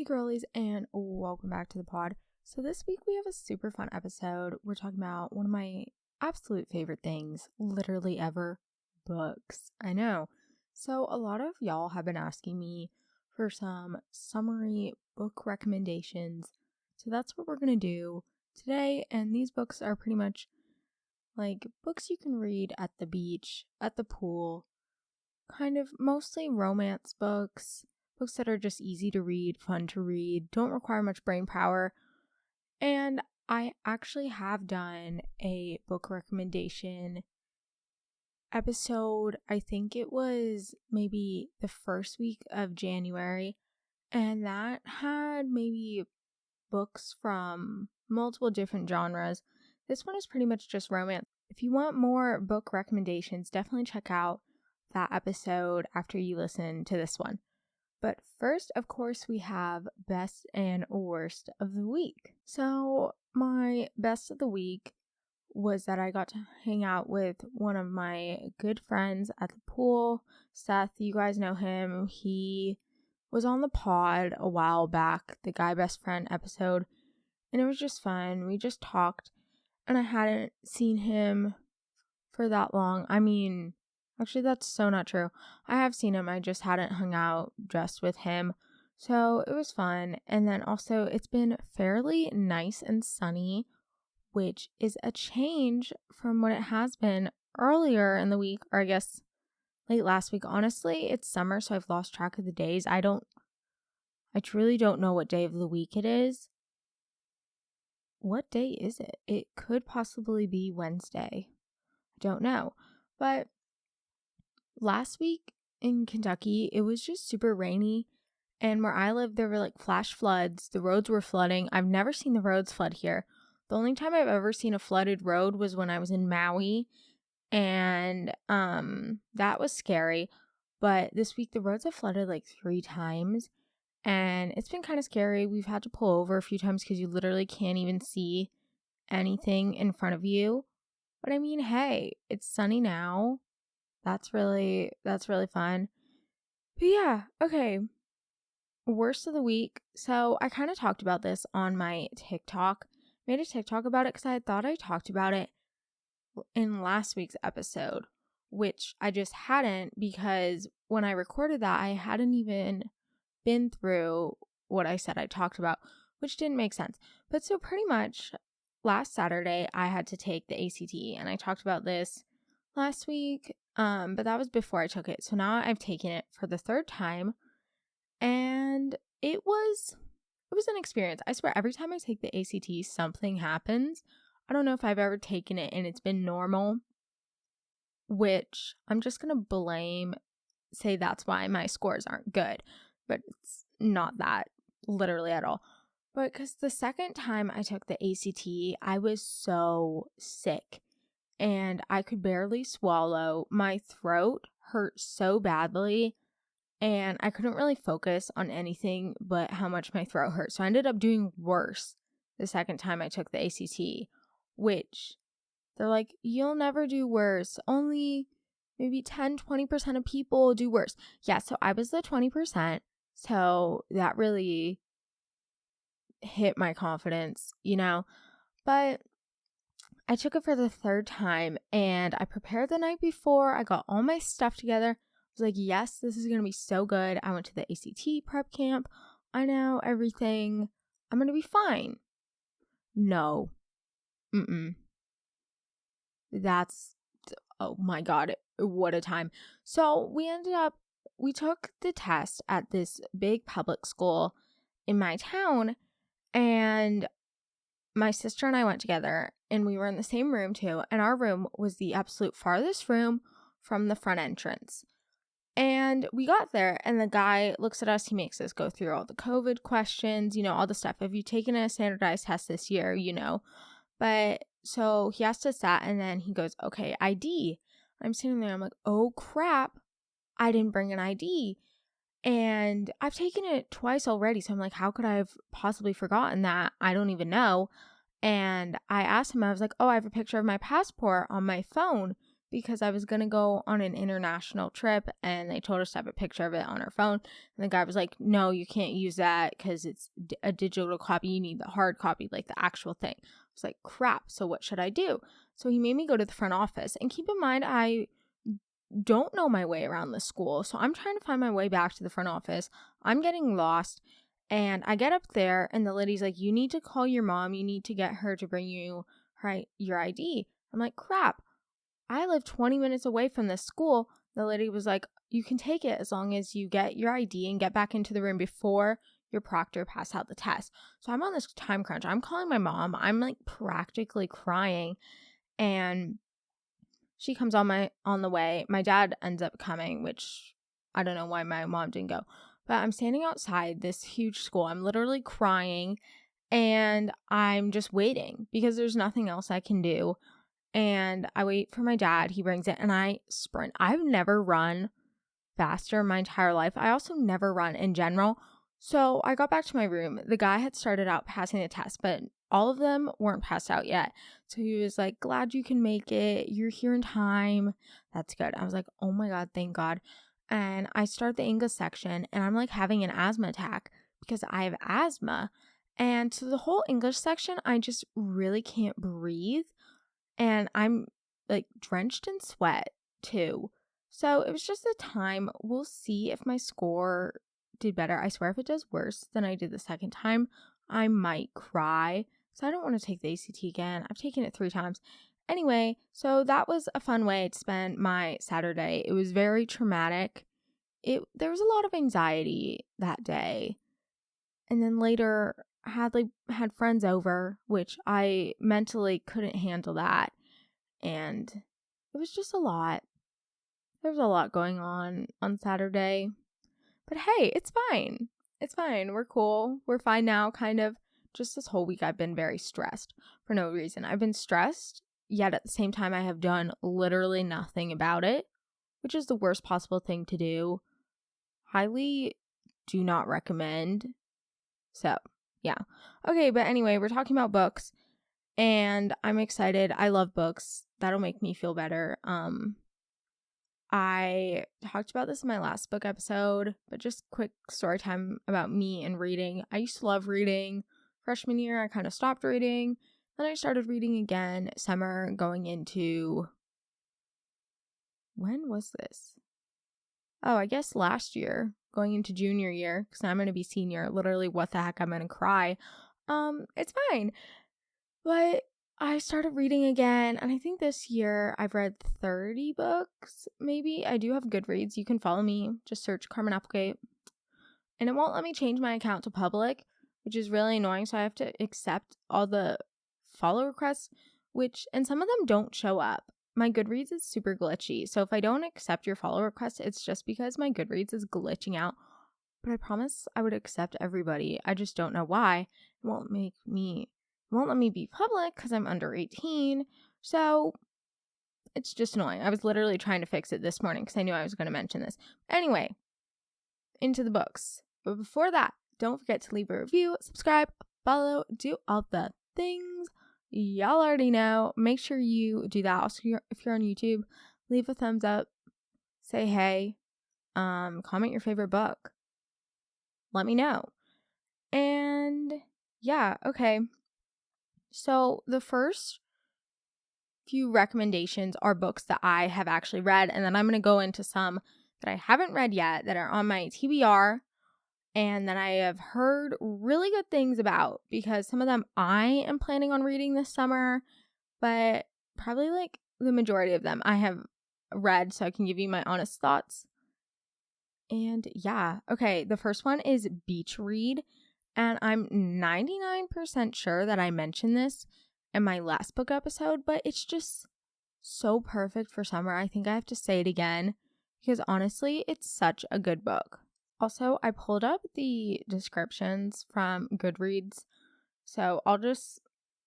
girlies, and welcome back to the pod. So this week we have a super fun episode. We're talking about one of my absolute favorite things, literally ever, books. I know. So a lot of y'all have been asking me for some summary book recommendations. So that's what we're going to do today. And these books are pretty much like books you can read at the beach, at the pool, kind of mostly romance books. Books that are just easy to read, fun to read, don't require much brain power. And I actually have done a book recommendation episode. I think it was maybe the first week of January. And that had maybe books from multiple different genres. This one is pretty much just romance. If you want more book recommendations, definitely check out that episode after you listen to this one. But first, of course, we have best and worst of the week. So my best of the week was that I got to hang out with one of my good friends at the pool. Seth, you guys know him. He was on the pod a while back, the Guy Best Friend episode, and it was just fun. We just talked, and I hadn't seen him for that long. I mean, actually, that's so not true. I have seen him. I just hadn't hung out just with him. So it was fun. And then also, it's been fairly nice and sunny, which is a change from what it has been earlier in the week, or I guess late last week. Honestly, it's summer, so I've lost track of the days. I truly don't know what day of the week it is. What day is it? It could possibly be Wednesday. I don't know. But last week in Kentucky, it was just super rainy, and where I live, there were like flash floods. The roads were flooding. I've never seen the roads flood here. The only time I've ever seen a flooded road was when I was in Maui, and that was scary. But this week, the roads have flooded like 3 times, and it's been kind of scary. We've had to pull over a few times because you literally can't even see anything in front of you. But I mean, hey, it's sunny now. That's really fun. But yeah, okay. Worst of the week. So I kind of talked about this on my TikTok. Made a TikTok about it because I thought I talked about it in last week's episode, which I just hadn't, because when I recorded that, I hadn't even been through what I said I talked about, which didn't make sense. But so pretty much last Saturday, I had to take the ACT, and I talked about this last week. But that was before I took it. So now I've taken it for the 3rd time, and it was an experience. I swear, every time I take the ACT, something happens. I don't know if I've ever taken it and it's been normal, which I'm just going to say that's why my scores aren't good, but it's not that literally at all. But because the second time I took the ACT, I was so sick. And I could barely swallow. My throat hurt so badly, and I couldn't really focus on anything but how much my throat hurt. So I ended up doing worse the second time I took the ACT, which they're like, you'll never do worse. Only maybe 10-20% of people do worse. Yeah, so I was the 20%. So that really hit my confidence, But I took it for the 3rd time, and I prepared the night before. I got all my stuff together. I was like, yes, this is going to be so good. I went to the ACT prep camp. I know everything. I'm going to be fine. No. Oh my God, what a time. So we took the test at this big public school in my town, and my sister and I went together, and we were in the same room too, and our room was the absolute farthest room from the front entrance. And we got there, and the guy looks at us. He makes us go through all the COVID questions, all the stuff. If you've taken a standardized test this year, But so he asked us that, and then he goes, okay, ID. I'm sitting there. I'm like, oh, crap. I didn't bring an ID. And I've taken it twice already. So I'm like, how could I have possibly forgotten that? I don't even know. And I asked him, I was like, oh, I have a picture of my passport on my phone. because I was going to go on an international trip and they told us to have a picture of it on our phone. And the guy was like, no, you can't use that because it's a digital copy. You need the hard copy, like the actual thing. I was like, crap. So what should I do? So he made me go to the front office. And keep in mind, I don't know my way around the school. So I'm trying to find my way back to the front office. I'm getting lost. And I get up there and the lady's like, you need to call your mom. You need to get her to bring you your ID. I'm like, crap. I live 20 minutes away from this school. The lady was like, you can take it as long as you get your ID and get back into the room before your proctor pass out the test. So I'm on this time crunch. I'm calling my mom. I'm like practically crying. And she comes on the way. My dad ends up coming, which I don't know why my mom didn't go. But I'm standing outside this huge school. I'm literally crying and I'm just waiting because there's nothing else I can do. And I wait for my dad. He brings it and I sprint. I've never run faster in my entire life. I also never run in general. So I got back to my room. The guy had started out passing the test, but all of them weren't passed out yet. So he was like, glad you can make it. You're here in time. That's good. I was like, oh my God, thank God. And I start the English section and I'm like having an asthma attack because I have asthma. And so the whole English section, I just really can't breathe. And I'm like drenched in sweat too. So it was just a time. We'll see if my score did better. I swear if it does worse than I did the second time, I might cry. So I don't want to take the ACT again. I've taken it 3 times. Anyway, so that was a fun way to spend my Saturday. It was very traumatic. There was a lot of anxiety that day. And then later I had friends over, which I mentally couldn't handle that. And it was just a lot. There was a lot going on Saturday. But hey, it's fine. It's fine. We're cool. We're fine now, kind of. Just this whole week I've been very stressed for no reason. I've been stressed, yet at the same time I have done literally nothing about it, which is the worst possible thing to do. Highly do not recommend. So, yeah. Okay, but anyway, we're talking about books. And I'm excited. I love books. That'll make me feel better. I talked about this in my last book episode, but just quick story time about me and reading. I used to love reading. Freshman year, I kind of stopped reading. Then I started reading again summer going into... When was this? Oh, I guess last year, going into junior year, because I'm going to be senior. Literally, what the heck, I'm going to cry. It's fine. But I started reading again, and I think this year I've read 30 books, maybe. I do have Goodreads. You can follow me. Just search Carmen Applegate. And it won't let me change my account to public, which is really annoying, so I have to accept all the follow requests, and some of them don't show up. My Goodreads is super glitchy, so if I don't accept your follow request, it's just because my Goodreads is glitching out. But I promise I would accept everybody. I just don't know why. It won't let me be public because I'm under 18. So it's just annoying. I was literally trying to fix it this morning because I knew I was going to mention this. Anyway, into the books. But before that, don't forget to leave a review, subscribe, follow, do all the things y'all already know. Make sure you do that. Also, if you're on YouTube, leave a thumbs up, say hey, comment your favorite book. Let me know. And yeah, okay. So the first few recommendations are books that I have actually read, and then I'm going to go into some that I haven't read yet that are on my TBR and that I have heard really good things about, because some of them I am planning on reading this summer, but probably like the majority of them I have read, so I can give you my honest thoughts. And yeah, okay, the first one is Beach Read. And I'm 99% sure that I mentioned this in my last book episode, but it's just so perfect for summer. I think I have to say it again because honestly, it's such a good book. Also, I pulled up the descriptions from Goodreads, so I'll just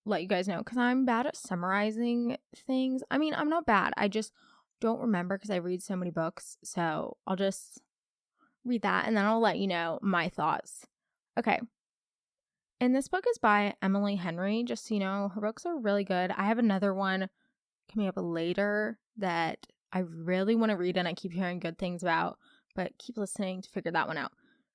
let you guys know because I'm bad at summarizing things. I mean, I'm not bad. I just don't remember because I read so many books. So I'll just read that and then I'll let you know my thoughts. Okay. And this book is by Emily Henry. Just so you know, her books are really good. I have another one coming up later that I really want to read and I keep hearing good things about, but keep listening to figure that one out.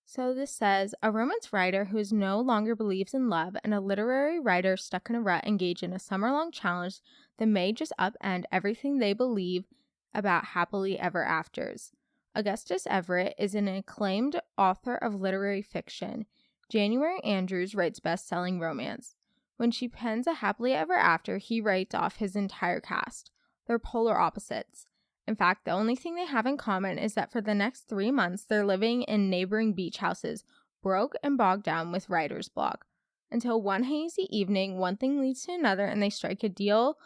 So this says, a romance writer who no longer believes in love and a literary writer stuck in a rut engage in a summer-long challenge that may just upend everything they believe about happily ever afters. Augustus Everett is an acclaimed author of literary fiction. January Andrews writes best-selling romance. When she pens a happily ever after, he writes off his entire cast. They're polar opposites. In fact, the only thing they have in common is that for the next 3 months, they're living in neighboring beach houses, broke and bogged down with writer's block. Until one hazy evening, one thing leads to another, and they strike a deal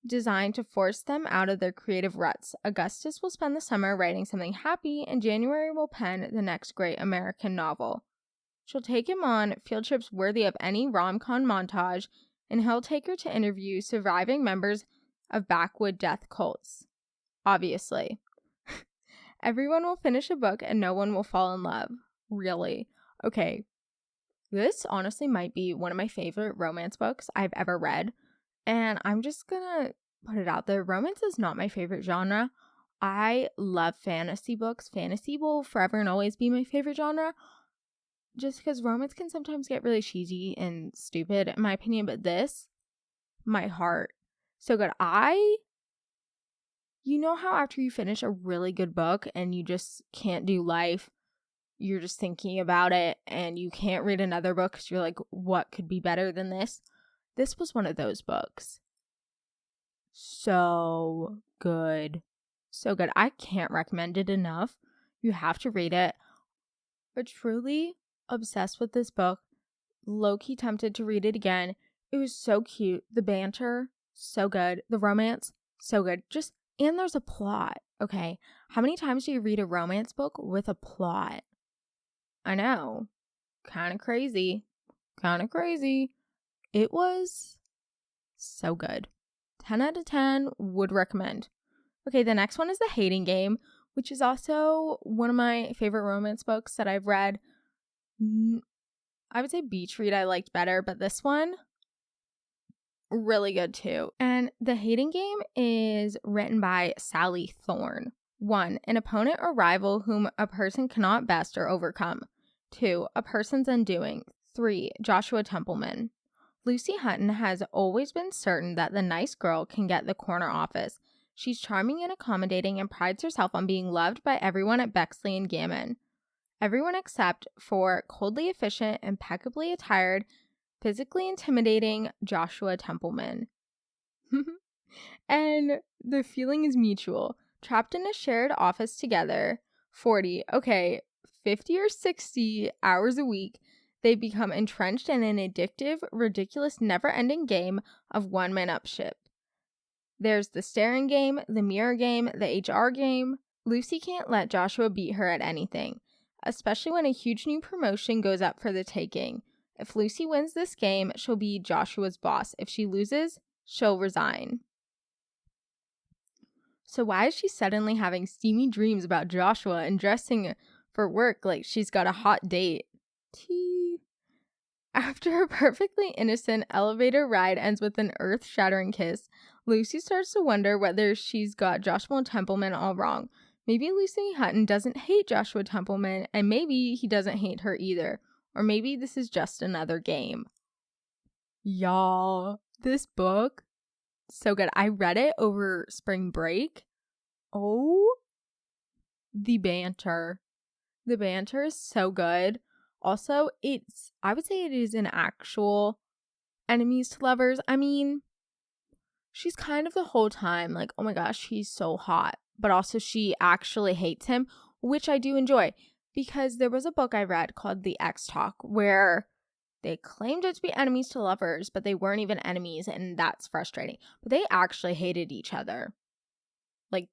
designed to force them out of their creative ruts. Augustus will spend the summer writing something happy, and January will pen the next great American novel. She'll take him on field trips worthy of any rom-com montage, and he'll take her to interview surviving members of backwood death cults. Obviously. Everyone will finish a book and no one will fall in love. Really? Okay. This honestly might be one of my favorite romance books I've ever read. And I'm just gonna put it out there. Romance is not my favorite genre. I love fantasy books. Fantasy will forever and always be my favorite genre. Just because romance can sometimes get really cheesy and stupid, in my opinion. But this, my heart, so good. You know how after you finish a really good book and you just can't do life, you're just thinking about it and you can't read another book because you're like, what could be better than this? This was one of those books. So good. So good. I can't recommend it enough. You have to read it. But truly obsessed with this book. Low-key tempted to read it again. It was so cute. The banter, so good. The romance, so good. And there's a plot, okay? How many times do you read a romance book with a plot? I know. Kind of crazy. It was so good. 10 out of 10 would recommend. Okay, the next one is The Hating Game, which is also one of my favorite romance books that I've read. I would say Beach Read I liked better, but this one, really good too. And The Hating Game is written by Sally Thorne. 1. An opponent or rival whom a person cannot best or overcome. 2. A person's undoing. 3. Joshua Templeman. Lucy Hutton has always been certain that the nice girl can get the corner office. She's charming and accommodating and prides herself on being loved by everyone at Bexley and Gammon. Everyone except for coldly efficient, impeccably attired, physically intimidating Joshua Templeman. And the feeling is mutual. Trapped in a shared office together, 50 or 60 hours a week, they become entrenched in an addictive, ridiculous, never-ending game of one-man-upship. There's the staring game, the mirror game, the HR game. Lucy can't let Joshua beat her at anything, especially when a huge new promotion goes up for the taking. If Lucy wins this game, she'll be Joshua's boss. If she loses, she'll resign. So why is she suddenly having steamy dreams about Joshua and dressing for work like she's got a hot date? After a perfectly innocent elevator ride ends with an earth-shattering kiss, Lucy starts to wonder whether she's got Joshua Templeman all wrong. Maybe Lucy Hutton doesn't hate Joshua Templeman, and maybe he doesn't hate her either. Or maybe this is just another game. Y'all, this book, so good. I read it over spring break. Oh, the banter. The banter is so good. Also, I would say it is an actual enemies to lovers. I mean, she's kind of the whole time like, oh my gosh, he's so hot. But also she actually hates him, which I do enjoy. Because there was a book I read called The X Talk where they claimed it to be enemies to lovers, but they weren't even enemies, and that's frustrating. But they actually hated each other. Like,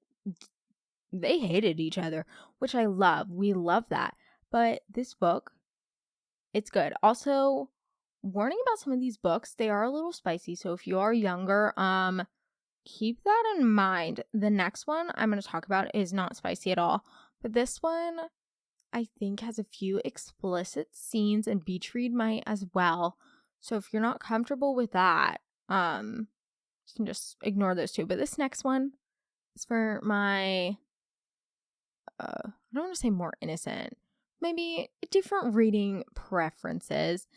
they hated each other, which I love. We love that. But this book, it's good. Also, warning about some of these books, they are a little spicy. So if you are younger, keep that in mind. The next one I'm going to talk about is not spicy at all. But this one, I think, has a few explicit scenes, and Beach Read might as well. So if you're not comfortable with that, you can just ignore those two. But this next one, is for my, I don't want to say more innocent, maybe different reading preferences.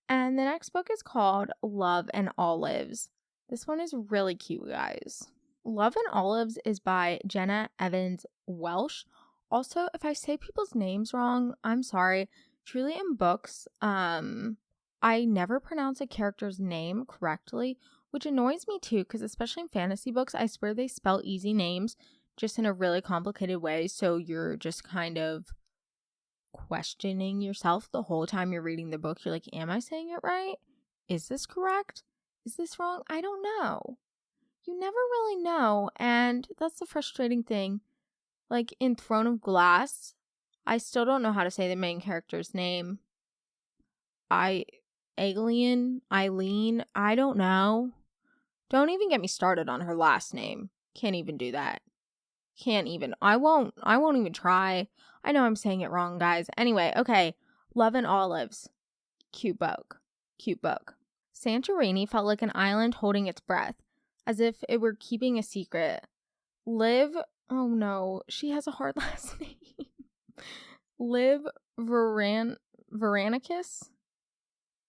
And the next book is called Love and Olives. This one is really cute, guys. Love and Olives is by Jenna Evans Welsh. Also, if I say people's names wrong, I'm sorry. Truly, in books, I never pronounce a character's name correctly, which annoys me too, because especially in fantasy books, I swear they spell easy names just in a really complicated way, so you're just kind of questioning yourself the whole time you're reading the book. You're like, am I saying it right? Is this correct? Is this wrong? I don't know. You never really know, and that's the frustrating thing. Like in Throne of Glass, I still don't know how to say the main character's name. Eileen, I don't know. Don't even get me started on her last name. Can't even do that. Can't even. I won't even try. I know I'm saying it wrong, guys. Anyway, okay. Love and Olives. Cute book. Santorini felt like an island holding its breath, as if it were keeping a secret. Liv, oh no, she has a hard last name. Liv Veranicus?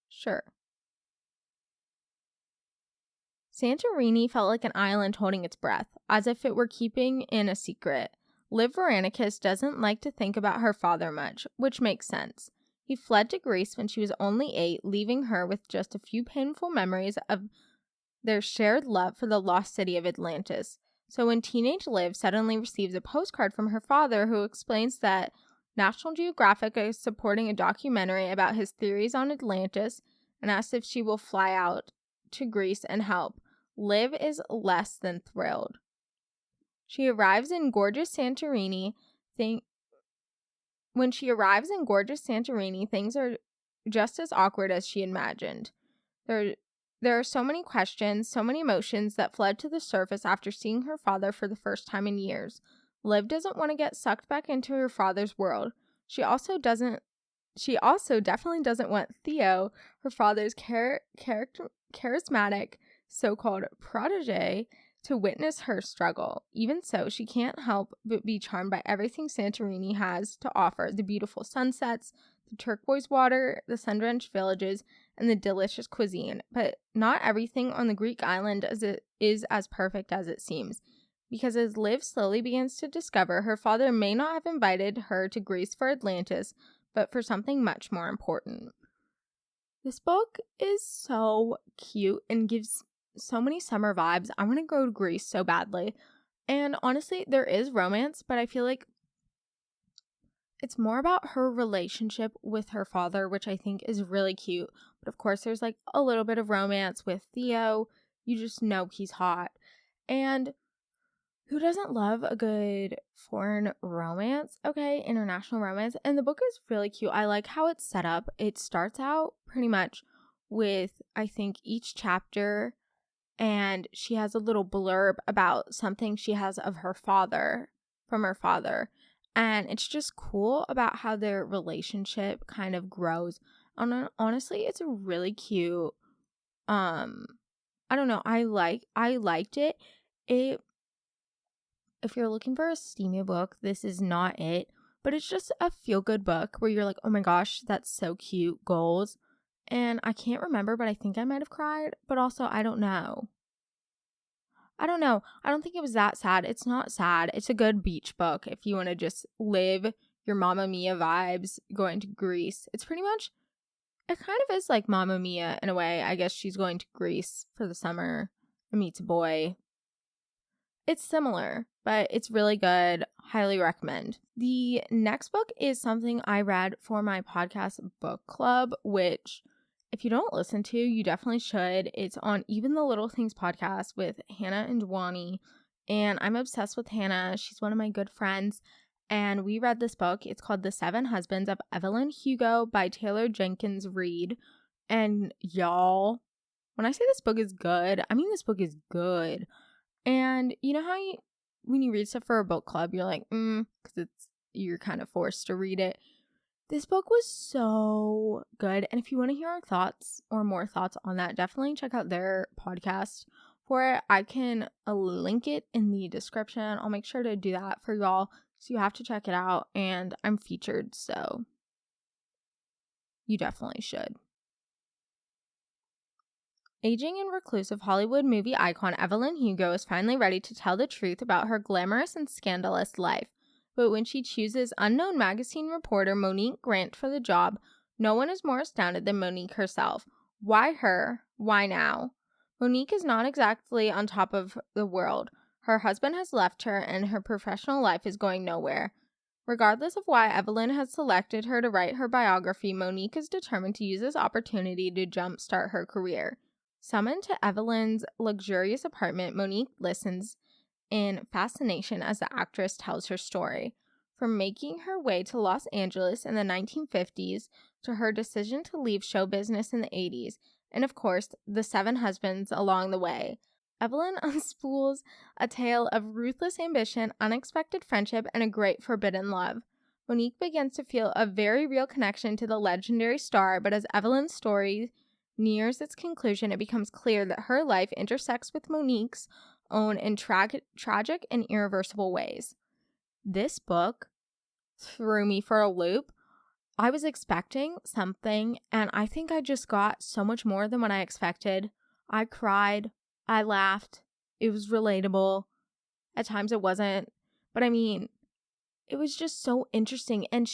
Sure. Santorini felt like an island holding its breath, as if it were keeping in a secret. Liv Veranicus doesn't like to think about her father much, which makes sense. He fled to Greece when she was only 8, leaving her with just a few painful memories of their shared love for the lost city of Atlantis. So when teenage Liv suddenly receives a postcard from her father who explains that National Geographic is supporting a documentary about his theories on Atlantis and asks if she will fly out to Greece and help, Liv is less than thrilled. She arrives in gorgeous Santorini. When she arrives in gorgeous Santorini, things are just as awkward as she imagined. There are so many questions, so many emotions that flood to the surface after seeing her father for the first time in years. Liv doesn't want to get sucked back into her father's world. She also definitely doesn't want Theo, her father's charismatic so-called protege, to witness her struggle. Even so, she can't help but be charmed by everything Santorini has to offer: the beautiful sunsets, the turquoise water, the sun-drenched villages, and the delicious cuisine. But not everything on the Greek island is as perfect as it seems. Because as Liv slowly begins to discover, her father may not have invited her to Greece for Atlantis, but for something much more important. This book is so cute and gives so many summer vibes. I want to go to Greece so badly. And honestly, there is romance, but I feel like it's more about her relationship with her father, which I think is really cute. But of course, there's like a little bit of romance with Theo. You just know he's hot. And who doesn't love a good foreign romance? Okay, international romance. And the book is really cute. I like how it's set up. It starts out pretty much with, I think, each chapter, and she has a little blurb about something she has of her father, from her father. And it's just cool about how their relationship kind of grows. And honestly, it's a really cute, I don't know, I liked it. If you're looking for a steamy book, this is not it. But it's just a feel-good book where you're like, oh my gosh, that's so cute, goals. And I can't remember, but I think I might have cried. But also, I don't know. I don't think it was that sad. It's not sad. It's a good beach book if you want to just live your Mamma Mia vibes going to Greece. It's pretty much, it kind of is like Mamma Mia in a way. I guess she's going to Greece for the summer and meets a boy. It's similar, but it's really good. Highly recommend. The next book is something I read for my podcast book club, which if you don't listen to, you definitely should. It's on Even the Little Things podcast with Hannah and Dwani, and I'm obsessed with Hannah. She's one of my good friends, and we read this book. It's called The Seven Husbands of Evelyn Hugo by Taylor Jenkins Reid. And y'all, when I say this book is good, I mean this book is good. And you know how when you read stuff for a book club, you're like, because you're kind of forced to read it. This book was so good. And if you want to hear our thoughts or more thoughts on that, definitely check out their podcast for it. I can link it in the description. I'll make sure to do that for y'all, so you have to check it out, and I'm featured, so you definitely should. Aging and reclusive Hollywood movie icon Evelyn Hugo is finally ready to tell the truth about her glamorous and scandalous life. But when she chooses unknown magazine reporter Monique Grant for the job, no one is more astounded than Monique herself. Why her? Why now? Monique is not exactly on top of the world. Her husband has left her, and her professional life is going nowhere. Regardless of why Evelyn has selected her to write her biography, Monique is determined to use this opportunity to jumpstart her career. Summoned to Evelyn's luxurious apartment, Monique listens in fascination as the actress tells her story. From making her way to Los Angeles in the 1950s to her decision to leave show business in the 80s, and of course, the 7 husbands along the way, Evelyn unspools a tale of ruthless ambition, unexpected friendship, and a great forbidden love. Monique begins to feel a very real connection to the legendary star, but as Evelyn's story nears its conclusion, it becomes clear that her life intersects with Monique's own in tragic and irreversible ways. This book threw me for a loop. I was expecting something, and I think I just got so much more than what I expected. I cried. I laughed. It was relatable. At times it wasn't. But I mean, it was just so interesting. And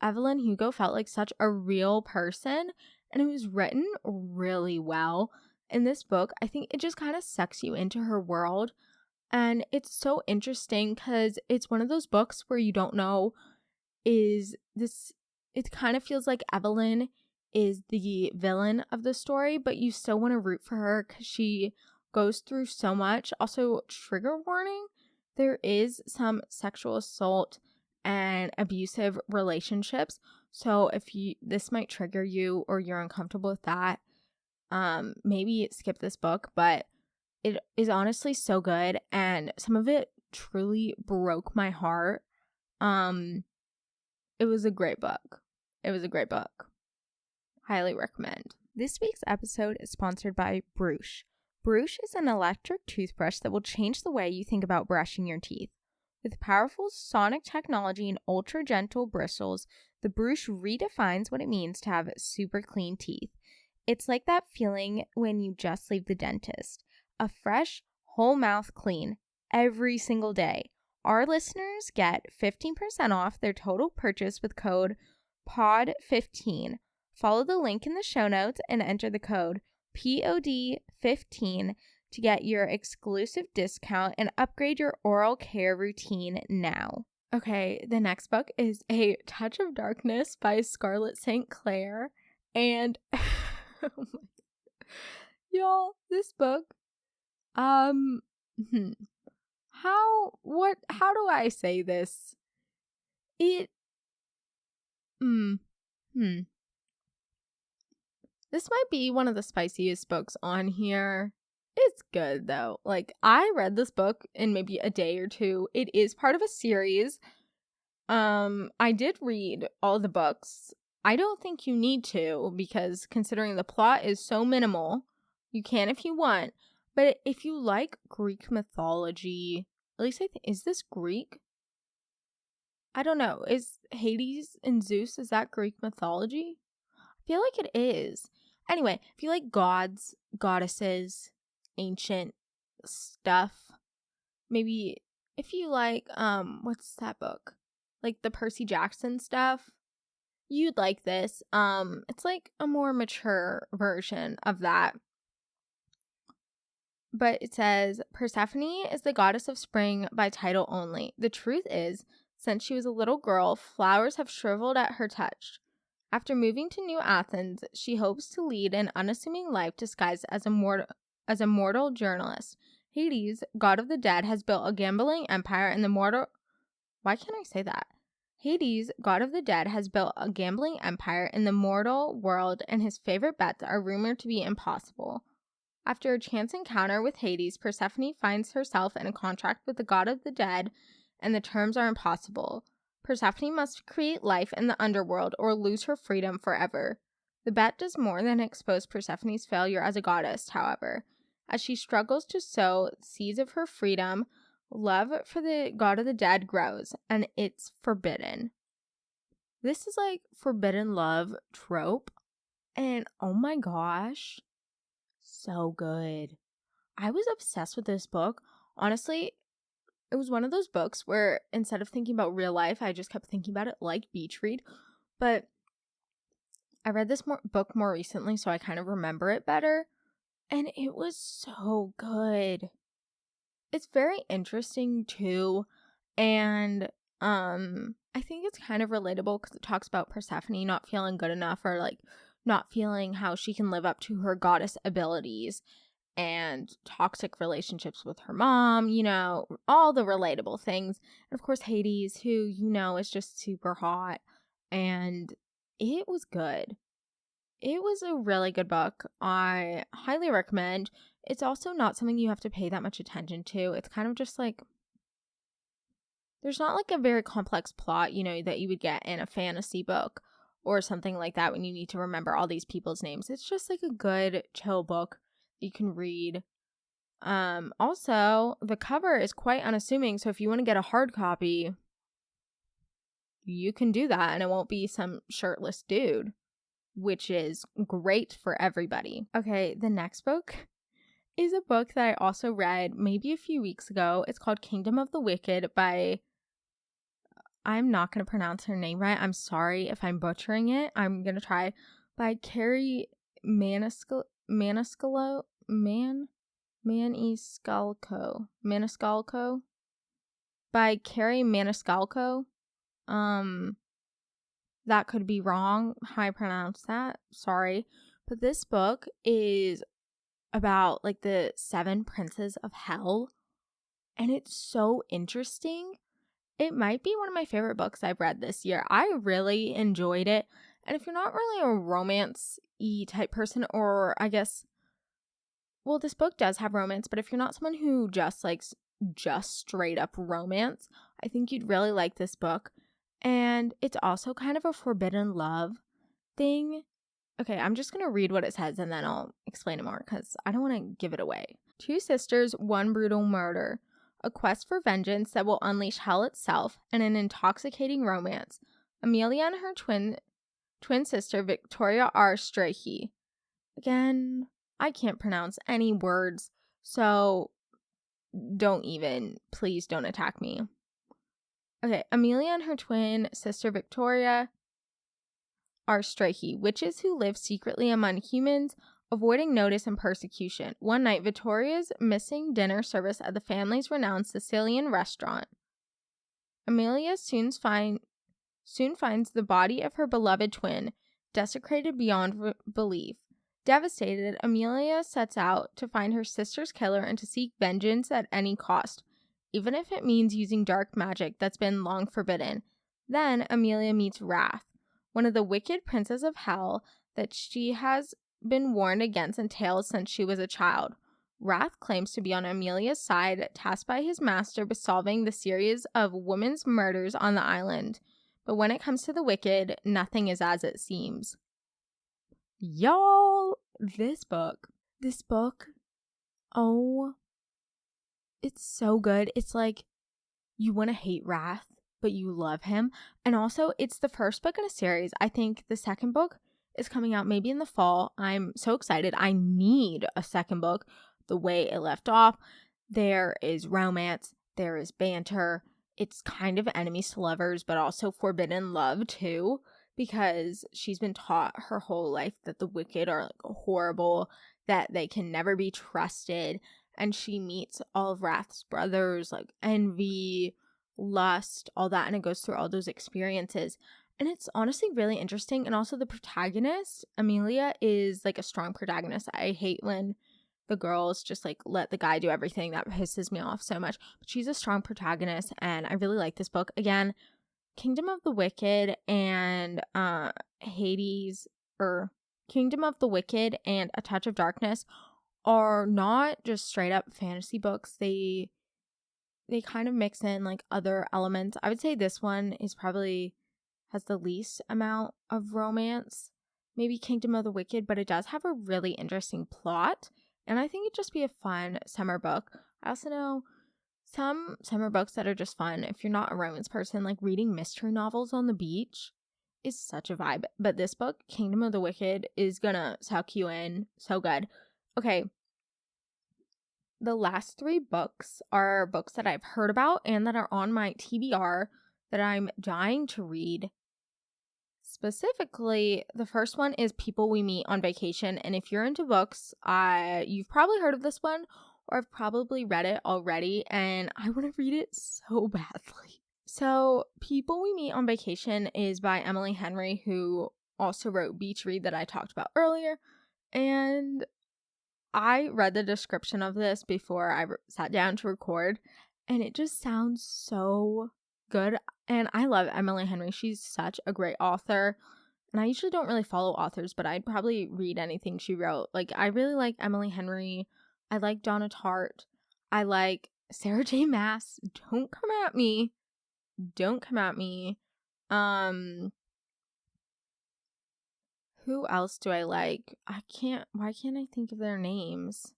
Evelyn Hugo felt like such a real person. And it was written really well. In this book, I think it just kind of sucks you into her world. And it's so interesting because it's one of those books where you don't know, it kind of feels like Evelyn is the villain of the story, but you still want to root for her because she goes through so much. Also, trigger warning, there is some sexual assault and abusive relationships. So if this might trigger you or you're uncomfortable with that, maybe skip this book, but it is honestly so good, and some of it truly broke my heart. It was a great book. Highly recommend. This week's episode is sponsored by Brush. Brush is an electric toothbrush that will change the way you think about brushing your teeth. With powerful sonic technology and ultra gentle bristles, the Brush redefines what it means to have super clean teeth. It's like that feeling when you just leave the dentist. A fresh, whole mouth clean every single day. Our listeners get 15% off their total purchase with code POD15. Follow the link in the show notes and enter the code POD15 to get your exclusive discount and upgrade your oral care routine now. Okay, the next book is A Touch of Darkness by Scarlet St. Clair. And oh my God. Y'all, this book, how do I say this? This might be one of the spiciest books on here. It's good though. Like, I read this book in maybe a day or two. It is part of a series. I did read all the books. I don't think you need to, because considering the plot is so minimal, you can if you want. But if you like Greek mythology, at least is this Greek? I don't know. Is Hades and Zeus, is that Greek mythology? I feel like it is. Anyway, if you like gods, goddesses, ancient stuff, maybe if you like, what's that book? Like the Percy Jackson stuff, you'd like this. It's like a more mature version of that. But it says, Persephone is the goddess of spring by title only. The truth is, since she was a little girl, flowers have shriveled at her touch. After moving to New Athens, she hopes to lead an unassuming life disguised as a mortal journalist. Hades, god of the dead, has built a gambling empire in the mortal... Why can't I say that? Hades, god of the dead, has built a gambling empire in the mortal world, and his favorite bets are rumored to be impossible. After a chance encounter with Hades, Persephone finds herself in a contract with the god of the dead, and the terms are impossible. Persephone must create life in the underworld or lose her freedom forever. The bet does more than expose Persephone's failure as a goddess, however. As she struggles to sow seeds of her freedom, love for the god of the dead grows, and it's forbidden. This is like forbidden love trope, and oh my gosh, so good. I was obsessed with this book. Honestly, it was one of those books where instead of thinking about real life, I just kept thinking about it like beach read. But I read this book more recently, so I kind of remember it better. And it was so good. It's very interesting too. And I think it's kind of relatable because it talks about Persephone not feeling good enough, or like not feeling how she can live up to her goddess abilities, and toxic relationships with her mom, you know, all the relatable things. And of course, Hades, who, you know, is just super hot. And it was good. It was a really good book. I highly recommend. It's also not something you have to pay that much attention to. It's kind of just like, there's not like a very complex plot, you know, that you would get in a fantasy book or something like that when you need to remember all these people's names. It's just like a good, chill book you can read. Also, the cover is quite unassuming, so if you want to get a hard copy, you can do that, and it won't be some shirtless dude, which is great for everybody. Okay, the next book is a book that I also read maybe a few weeks ago. It's called Kingdom of the Wicked by, I'm not going to pronounce her name right. I'm sorry if I'm butchering it. I'm going to try. By Carrie Maniscalco. By Carrie Maniscalco. That could be wrong how I pronounce that. Sorry. But this book is about like the 7 princes of hell. And it's so interesting. It might be one of my favorite books I've read this year. I really enjoyed it. And if you're not really a romance-y type person, or I guess, well, this book does have romance, but if you're not someone who just likes just straight up romance, I think you'd really like this book. And it's also kind of a forbidden love thing. Okay, I'm just going to read what it says and then I'll explain it more because I don't want to give it away. 2 sisters, 1 brutal murder. A quest for vengeance that will unleash hell itself, and an intoxicating romance. Amelia and her twin sister, Victoria R. Strache. Again, I can't pronounce any words, so please don't attack me. Okay, Amelia and her twin sister, Victoria R. Strache, witches who live secretly among humans, avoiding notice and persecution. One night, Victoria's missing dinner service at the family's renowned Sicilian restaurant. Amelia soon finds the body of her beloved twin, desecrated beyond belief. Devastated, Amelia sets out to find her sister's killer and to seek vengeance at any cost, even if it means using dark magic that's been long forbidden. Then Amelia meets Wrath, one of the wicked princes of hell that she has been warned against in tales since she was a child. Wrath claims to be on Amelia's side, tasked by his master with solving the series of women's murders on the island. But when it comes to the wicked, nothing is as it seems. Y'all, this book, oh, it's so good. It's like you want to hate Wrath, but you love him. And also, it's the first book in a series. I think the second book is coming out maybe in the fall. I'm so excited. I need a second book. The way it left off, there is romance, there is banter. It's kind of enemies to lovers, but also forbidden love too, because she's been taught her whole life that the wicked are like horrible, that they can never be trusted. And she meets all of Wrath's brothers, like envy, lust, all that, and it goes through all those experiences. And it's honestly really interesting. And also the protagonist, Amelia, is like a strong protagonist. I hate when the girls just like let the guy do everything. That pisses me off so much. But she's a strong protagonist, and I really like this book. Again, Kingdom of the Wicked and Kingdom of the Wicked and A Touch of Darkness are not just straight up fantasy books. They kind of mix in like other elements. I would say this one is probably has the least amount of romance, maybe Kingdom of the Wicked, but it does have a really interesting plot. And I think it'd just be a fun summer book. I also know some summer books that are just fun. If you're not a romance person, like reading mystery novels on the beach is such a vibe. But this book, Kingdom of the Wicked, is gonna suck you in so good. Okay, the last 3 books are books that I've heard about and that are on my TBR that I'm dying to read. Specifically, the first one is People We Meet on Vacation. And if you're into books, you've probably heard of this one, or I've probably read it already, and I want to read it so badly. So, People We Meet on Vacation is by Emily Henry, who also wrote Beach Read that I talked about earlier. And I read the description of this before I sat down to record, and it just sounds so good. And I love Emily Henry. She's such a great author. And I usually don't really follow authors, but I'd probably read anything she wrote. Like, I really like Emily Henry. I like Donna Tartt. I like Sarah J. Maas. Don't come at me. Don't come at me. Who else do I like? Why can't I think of their names?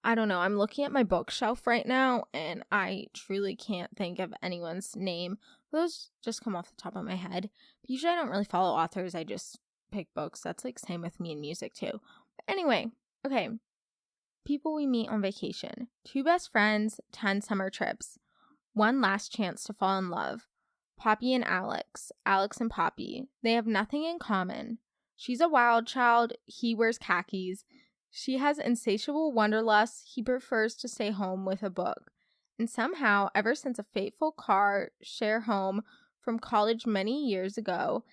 I don't know. I'm looking at my bookshelf right now, and I truly can't think of anyone's name. Those just come off the top of my head. But usually I don't really follow authors. I just pick books. That's like same with me in music too. But anyway, okay. People We Meet on Vacation. 2 best friends, 10 summer trips. One last chance to fall in love. Poppy and Alex. Alex and Poppy. They have nothing in common. She's a wild child. He wears khakis. She has insatiable wanderlust. He prefers to stay home with a book. And somehow, ever since a fateful car share home from college many years ago,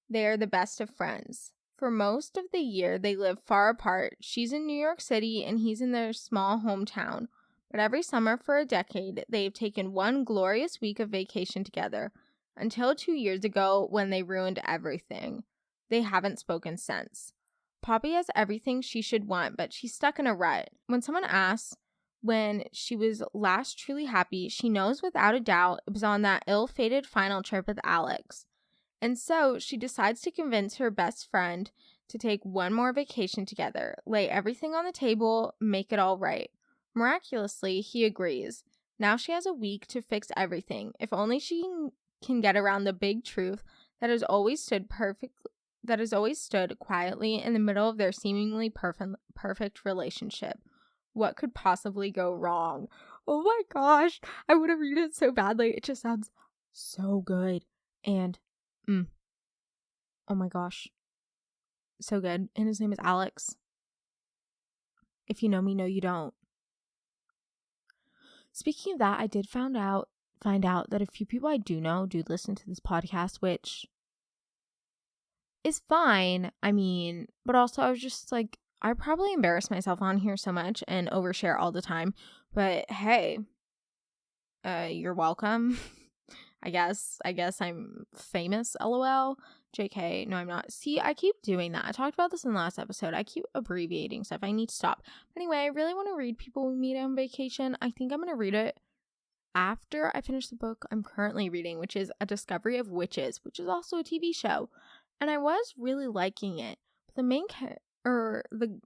they are the best of friends. For most of the year, they live far apart. She's in New York City and he's in their small hometown. But every summer for a decade, they've taken one glorious week of vacation together. Until 2 years ago, when they ruined everything. They haven't spoken since. Poppy has everything she should want, but she's stuck in a rut. When someone asks when she was last truly happy, she knows without a doubt it was on that ill-fated final trip with Alex. And so she decides to convince her best friend to take one more vacation together, lay everything on the table, make it all right. Miraculously, he agrees. Now she has a week to fix everything. If only she can get around the big truth that has always stood quietly in the middle of their seemingly perfect relationship. What could possibly go wrong? Oh my gosh, I want to read it so badly. It just sounds so good. And, oh my gosh, so good. And his name is Alex. If you know me, no you don't. Speaking of that, I did find out that a few people I do know do listen to this podcast, which is fine. I mean, but also I was just like, I probably embarrass myself on here so much and overshare all the time. But hey, you're welcome. I guess I'm famous, lol. JK, no, I'm not. See, I keep doing that. I talked about this in the last episode. I keep abbreviating stuff. I need to stop. Anyway, I really want to read People We Meet on Vacation. I think I'm going to read it after I finish the book I'm currently reading, which is A Discovery of Witches, which is also a TV show. And I was really liking it. But the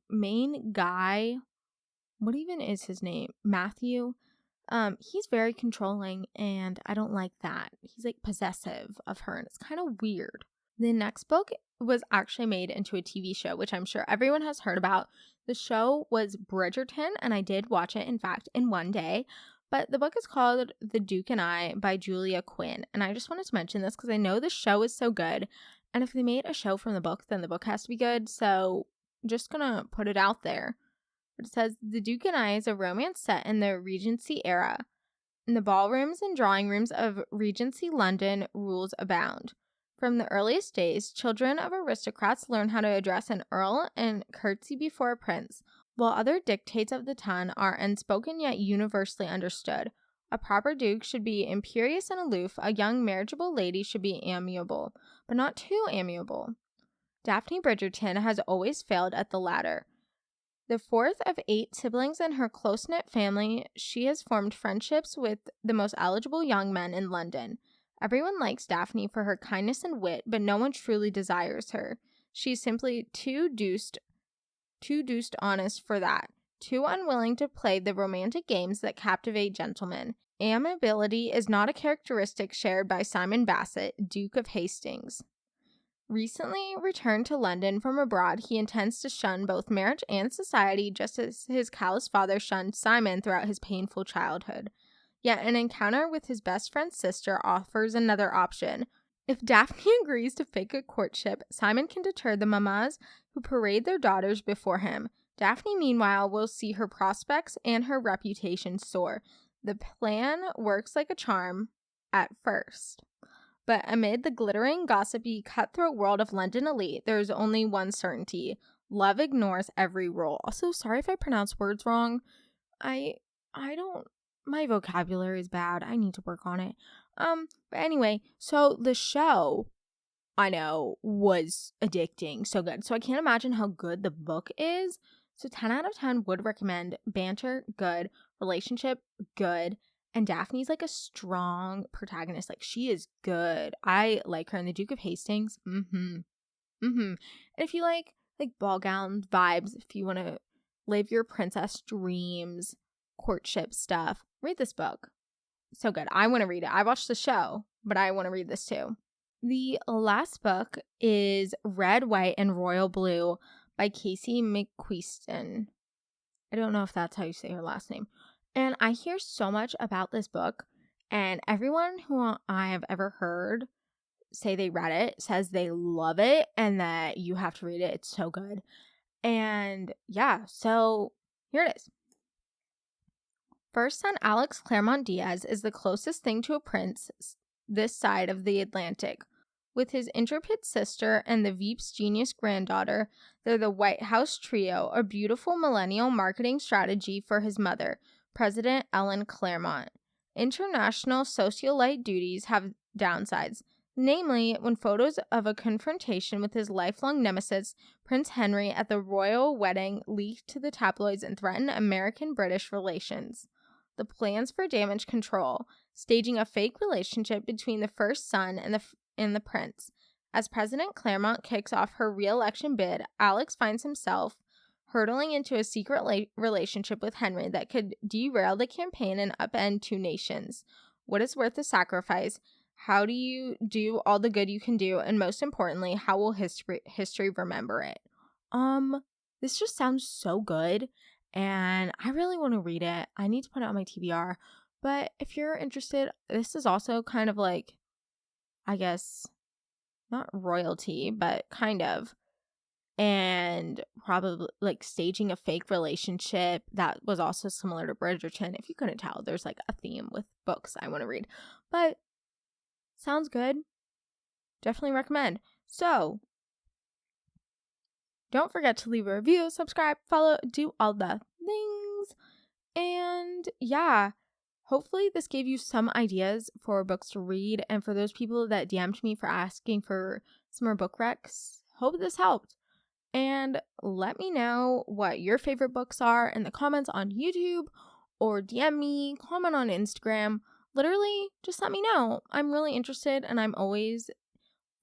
main guy, what even is his name? Matthew. He's very controlling, and I don't like that. He's like possessive of her, and it's kind of weird. The next book was actually made into a TV show, which I'm sure everyone has heard about. The show was Bridgerton, and I did watch it, in fact, in one day. But the book is called The Duke and I by Julia Quinn. And I just wanted to mention this because I know the show is so good. And if they made a show from the book, then the book has to be good. So just gonna put it out there. But it says, The Duke and I is a romance set in the Regency era. In the ballrooms and drawing rooms of Regency London, rules abound. From the earliest days, children of aristocrats learn how to address an earl and curtsy before a prince, while other dictates of the ton are unspoken yet universally understood. A proper duke should be imperious and aloof, a young marriageable lady should be amiable, but not too amiable. Daphne Bridgerton has always failed at the latter. The fourth of 8 siblings in her close-knit family, she has formed friendships with the most eligible young men in London. Everyone likes Daphne for her kindness and wit, but no one truly desires her. She's simply too deuced too deuced honest for that, too unwilling to play the romantic games that captivate gentlemen. Amiability is not a characteristic shared by Simon Bassett, Duke of Hastings. Recently returned to London from abroad, he intends to shun both marriage and society, just as his callous father shunned Simon throughout his painful childhood. Yet an encounter with his best friend's sister offers another option. If Daphne agrees to fake a courtship, Simon can deter the mamas who parade their daughters before him. Daphne, meanwhile, will see her prospects and her reputation soar. The plan works like a charm at first. But amid the glittering, gossipy, cutthroat world of London elite, there is only one certainty. Love ignores every rule. Also, sorry if I pronounce words wrong. I don't... My vocabulary is bad. I need to work on it. But anyway, so the show, I know, was addicting. So good. So I can't imagine how good the book is. So 10 out of 10 would recommend. Banter, good. Relationship, good. And Daphne's like a strong protagonist. Like, she is good. I like her. And the Duke of Hastings, And if you like ball gown vibes, if you want to live your princess dreams, courtship stuff, read this book. So good. I want to read it. I watched the show, but I want to read this too. The last book is Red, White, and Royal Blue by Casey Mcqueston. I don't know if that's how you say her last name. And I hear so much about this book, and everyone who I have ever heard say they read it says they love it and that you have to read it. It's so good. And yeah, so here it is. First son Alex Claremont Diaz is the closest thing to a prince this side of the Atlantic. With his intrepid sister and the Veep's genius granddaughter, they're the White House trio, a beautiful millennial marketing strategy for his mother, President Ellen Claremont. International socialite duties have downsides. Namely, when photos of a confrontation with his lifelong nemesis, Prince Henry, at the royal wedding leaked to the tabloids and threatened American-British relations. The plans for damage control, staging a fake relationship between the first son and the prince. As President Claremont kicks off her re-election bid, Alex finds himself hurtling into a secret relationship with Henry that could derail the campaign and upend two nations. What is worth the sacrifice? How do you do all the good you can do? And most importantly, how will history remember it? This just sounds so good, and I really want to read it. I need to put it on my TBR. But if you're interested, this is also kind of like, I guess, not royalty, but kind of. And probably like staging a fake relationship that was also similar to Bridgerton. If you couldn't tell, there's like a theme with books I want to read. But sounds good. Definitely recommend. So don't forget to leave a review, subscribe, follow, do all the things. And yeah, hopefully this gave you some ideas for books to read. And for those people that DM'd me for asking for some more book recs, hope this helped. And let me know what your favorite books are in the comments on YouTube, or DM me, comment on Instagram. Literally, just let me know. I'm really interested, and I'm always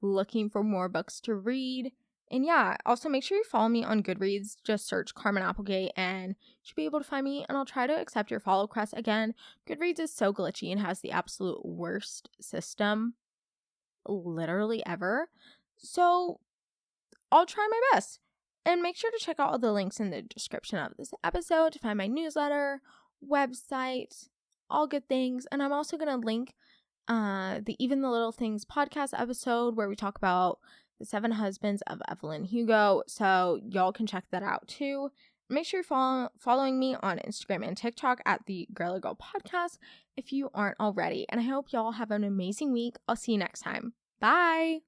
looking for more books to read. And yeah, also make sure you follow me on Goodreads. Just search Carmen Applegate and you should be able to find me, and I'll try to accept your follow request. Again, Goodreads is so glitchy and has the absolute worst system literally ever. So I'll try my best. And make sure to check out all the links in the description of this episode to find my newsletter, website, all good things. And I'm also going to link the Even the Little Things podcast episode where we talk about the 7 husbands of Evelyn Hugo. So y'all can check that out too. Make sure you're following me on Instagram and TikTok at the Girly Girl Podcast if you aren't already. And I hope y'all have an amazing week. I'll see you next time. Bye!